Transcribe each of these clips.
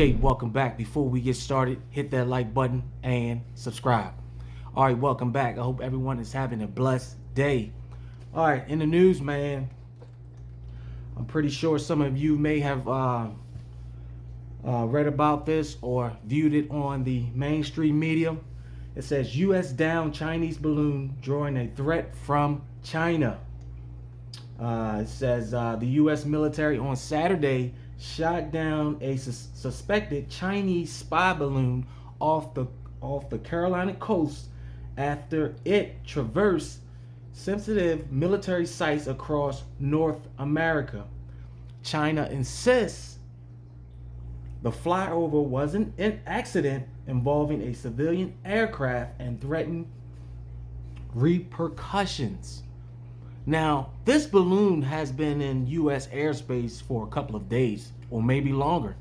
Okay, welcome back. Before we get started, hit that like button and subscribe. All right, welcome back. I hope everyone is having a blessed day. All right, in the news, man, I'm pretty sure some of you may have read about this or viewed it on the mainstream media. It says U.S. down Chinese balloon drawing a threat from China. It says the U.S. military on Saturday shot down a suspected Chinese spy balloon off the Carolina coast after it traversed sensitive military sites across North America. China insists the flyover wasn't an accident involving a civilian aircraft and threatened repercussions. Now, this balloon has been in U.S. airspace for a couple of days or maybe longer.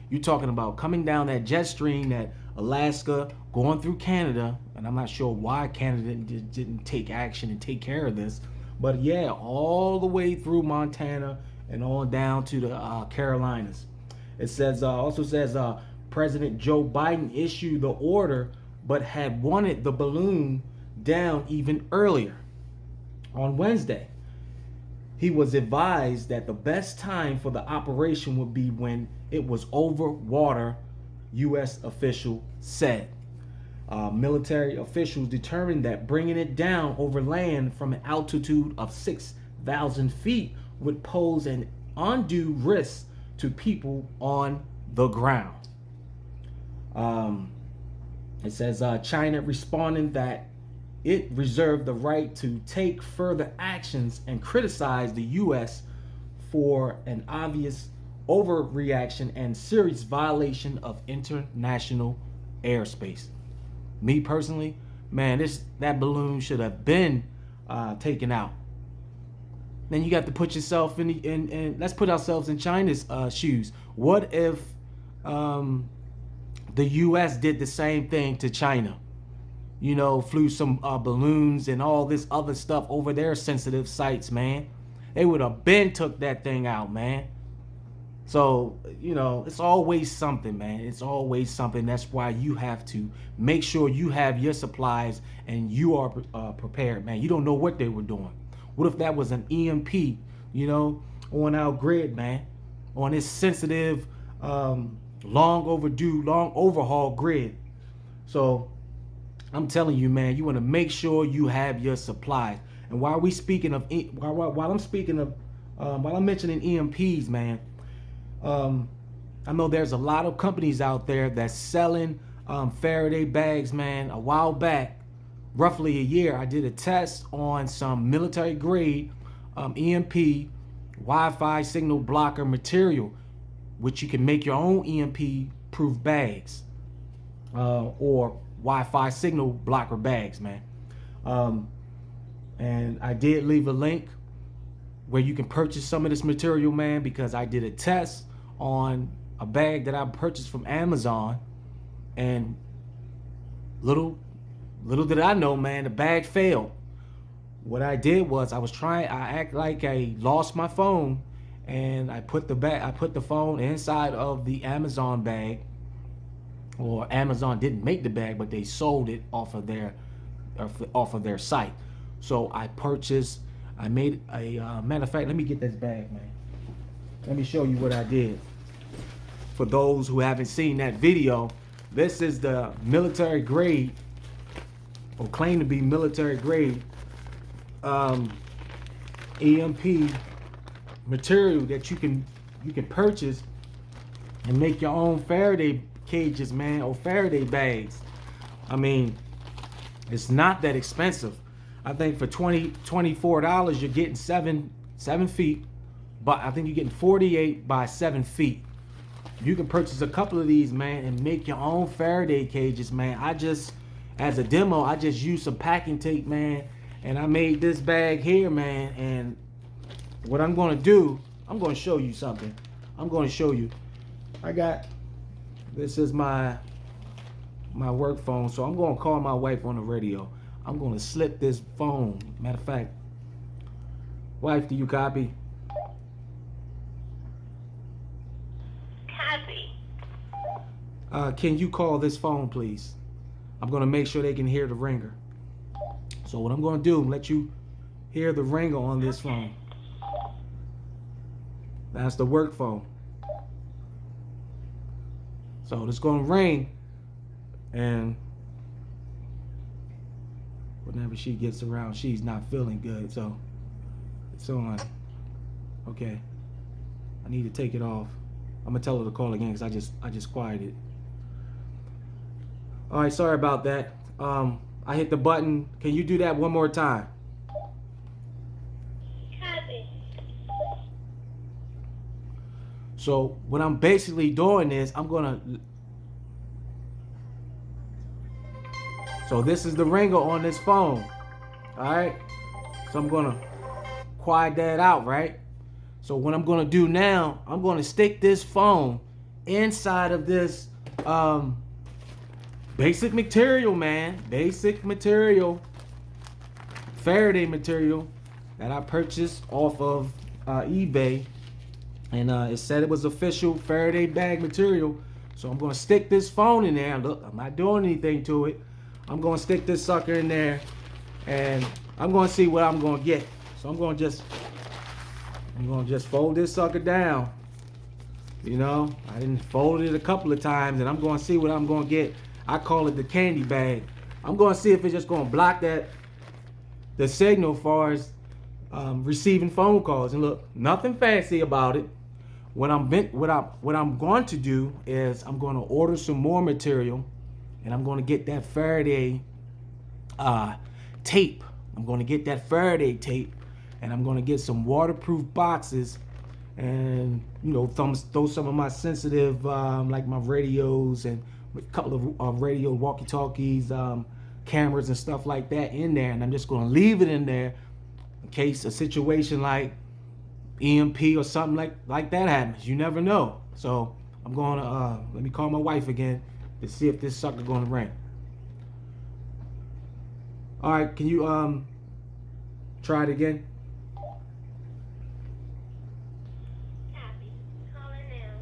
You're talking about coming down that jet stream at Alaska, going through Canada, and I'm not sure why Canada didn't take action and take care of this, but yeah, all the way through Montana and on down to the Carolinas. It says also says President Joe Biden issued the order, but had wanted the balloon down even earlier. On Wednesday, he was advised that the best time for the operation would be when it was over water, U.S. official said. Military officials determined that bringing it down over land from an altitude of 6,000 feet would pose an undue risk to people on the ground. It says China responding that it reserved the right to take further actions and criticize the U.S. for an obvious overreaction and serious violation of international airspace. Me personally, man, that balloon should have been taken out. Then you got to put yourself in let's put ourselves in China's shoes. What if the U.S. did the same thing to China? You know, flew some balloons and all this other stuff over their sensitive sites, man. They would have been took that thing out, man. So, you know, it's always something, man. It's always something. That's why you have to make sure you have your supplies and you are prepared, man. You don't know what they were doing. What if that was an EMP, you know, on our grid, man, on this sensitive, long overdue, long overhaul grid. So I'm telling you, man, you want to make sure you have your supplies. And while I'm mentioning EMPs, man, I know there's a lot of companies out there that's selling Faraday bags, man. A while back, roughly a year, I did a test on some military grade EMP Wi-Fi signal blocker material, which you can make your own EMP proof bags or Wi-Fi signal blocker bags, man. And I did leave a link where you can purchase some of this material, man, because I did a test on a bag that I purchased from Amazon, and little did I know, man, the bag failed. What I did was I act like I lost my phone, and I put the phone inside of the Amazon bag. Or Amazon didn't make the bag, but they sold it off of their site. So I made a matter of fact, let me get this bag, man. Let me show you what I did. For those who haven't seen that video, this is the military grade, or claim to be military grade, EMP material that you can purchase and make your own Faraday cages, man, or Faraday bags. I mean, it's not that expensive. I think for $24 you're getting seven feet, but I think you're getting 48 by 7 feet. You can purchase a couple of these, man, and make your own Faraday cages, man. As a demo, I just used some packing tape, man, and I made this bag here, man. And what I'm going to do, I'm going to show you something. I'm going to show you. This is my work phone, so I'm going to call my wife on the radio. I'm going to slip this phone. Matter of fact, wife, do you copy? Copy. Can you call this phone, please? I'm gonna make sure they can hear the ringer. So what I'm gonna do, let you hear the ringer on this phone. That's the work phone. So it's gonna ring, and whenever she gets around, she's not feeling good. So it's on. Okay. I need to take it off. I'm gonna tell her to call again because I just quieted it. All right, sorry about that. I hit the button. Can you do that one more time? Copy. So what I'm basically doing is so this is the ringer on this phone. All right. So I'm gonna quiet that out, right? So what I'm gonna do now, I'm gonna stick this phone inside of this basic material, man. Basic material. Faraday material that I purchased off of eBay. And it said it was official Faraday bag material. So I'm gonna stick this phone in there. Look, I'm not doing anything to it. I'm gonna stick this sucker in there, and I'm gonna see what I'm gonna get. So I'm gonna just fold this sucker down. You know, I didn't fold it a couple of times, and I'm gonna see what I'm gonna get. I call it the candy bag. I'm gonna see if it's just gonna block the signal as far as receiving phone calls. And look, nothing fancy about it. What I'm going to do is I'm going to order some more material, and I'm going to get that Faraday tape. I'm going to get that Faraday tape, and I'm going to get some waterproof boxes, and you know, throw some of my sensitive like my radios and a couple of radio walkie-talkies, cameras and stuff like that in there, and I'm just going to leave it in there in case a situation like EMP or something like that happens. You never know. So I'm going to let me call my wife again to see if this sucker going to ring. All right, can you try it again? Copy. Calling now.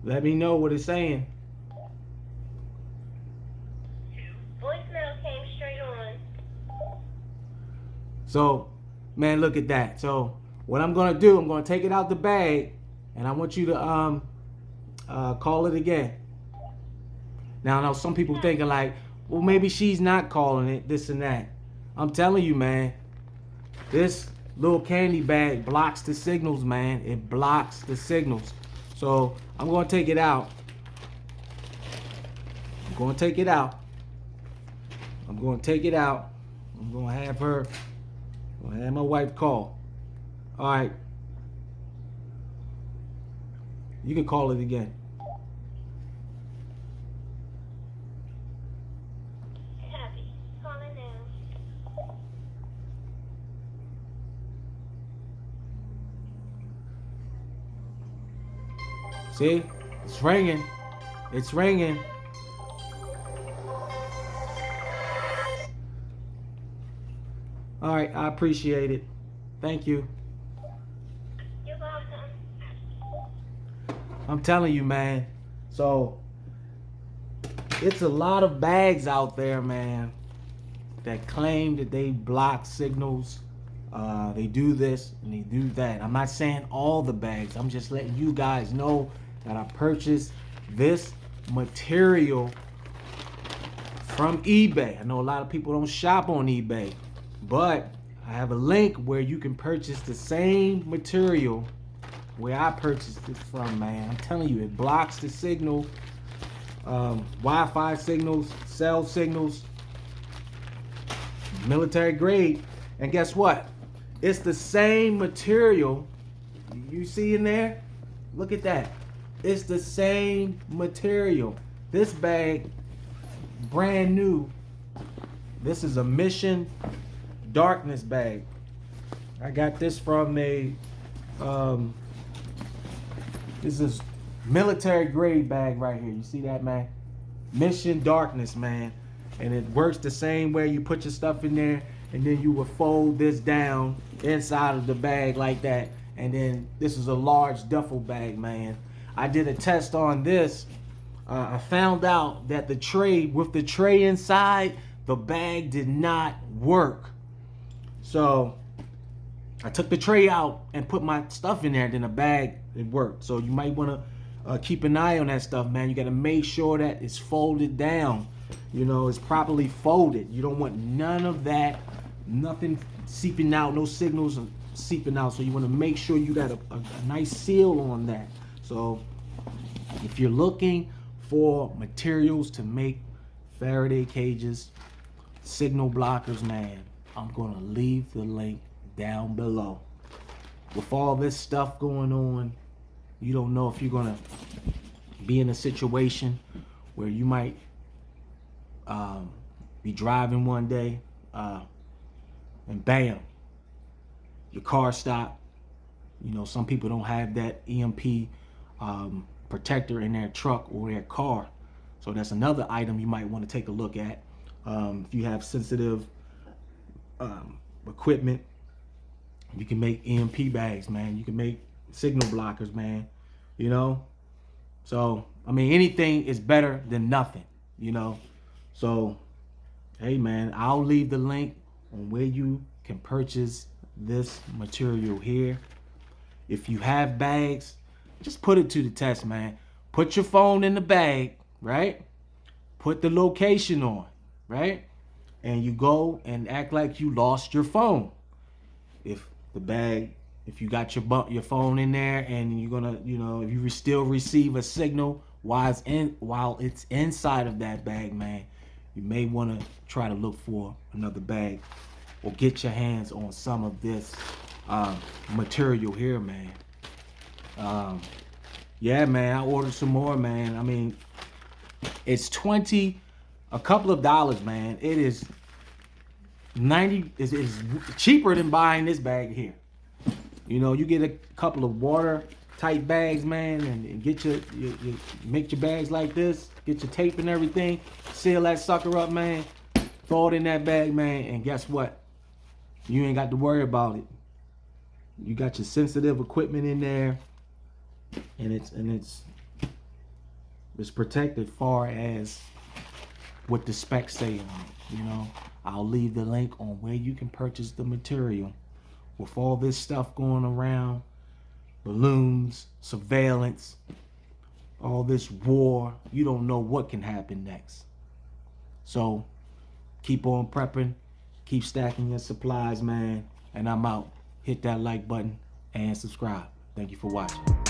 Let me know what it's saying. Voicemail came straight on. So, man, look at that. So what I'm gonna do, I'm gonna take it out the bag, and I want you to call it again. Now I know some people thinking like, well, maybe she's not calling it, this and that. I'm telling you, man, this little candy bag blocks the signals, man. It blocks the signals. So I'm gonna take it out. I'm gonna take it out. I'm gonna take it out. I'm gonna have my wife call. All right. You can call it again. Copy. Calling now. See? It's ringing. It's ringing. All right, I appreciate it. Thank you. You're welcome. I'm telling you, man. So it's a lot of bags out there, man, that claim that they block signals. They do this and they do that. I'm not saying all the bags. I'm just letting you guys know that I purchased this material from eBay. I know a lot of people don't shop on eBay, but I have a link where you can purchase the same material where I purchased it from, man. I'm telling you, it blocks the signal, Wi-Fi signals, cell signals, military grade. And guess what? It's the same material. You see in there? Look at that. It's the same material. This bag, brand new. This is a Mission Darkness bag. I got this from a this is military grade bag right here. You see that, man? Mission Darkness, man. And it works the same way. You put your stuff in there and then you would fold this down inside of the bag like that. And then this is a large duffel bag, man. I did a test on this. I found out that the tray, with the tray inside, the bag did not work. So I took the tray out and put my stuff in there, then the bag, it worked. So you might want to keep an eye on that stuff, man. You got to make sure that it's folded down. You know, it's properly folded. You don't want none of that, nothing seeping out, no signals seeping out. So you want to make sure you got a nice seal on that. So if you're looking for materials to make Faraday cages, signal blockers, man, I'm going to leave the link down below. With all this stuff going on, you don't know if you're going to be in a situation where you might be driving one day and bam, your car stopped. You know, some people don't have that EMP protector in their truck or their car. So that's another item you might want to take a look at. If you have sensitive equipment, you can make EMP bags, man. You can make signal blockers, man. You know? So, I mean, anything is better than nothing, you know? So, hey, man, I'll leave the link on where you can purchase this material here. If you have bags, just put it to the test, man. Put your phone in the bag, right? Put the location on, right? And you go and act like you lost your phone. If the bag, if you got your phone in there and you're gonna, you know, if you still receive a signal while it's inside of that bag, man, you may want to try to look for another bag or get your hands on some of this material here, man. Yeah, man, I ordered some more, man. I mean, it's a couple of dollars, man. It is is cheaper than buying this bag here. You know, you get a couple of watertight bags, man, and get your make your bags like this, get your tape and everything, seal that sucker up, man, throw it in that bag, man, and guess what? You ain't got to worry about it. You got your sensitive equipment in there, and it's protected far as what the specs say on it, you know. I'll leave the link on where you can purchase the material. With all this stuff going around, balloons, surveillance, all this war, you don't know what can happen next. So keep on prepping, keep stacking your supplies, man, and I'm out. Hit that like button and subscribe. Thank you for watching.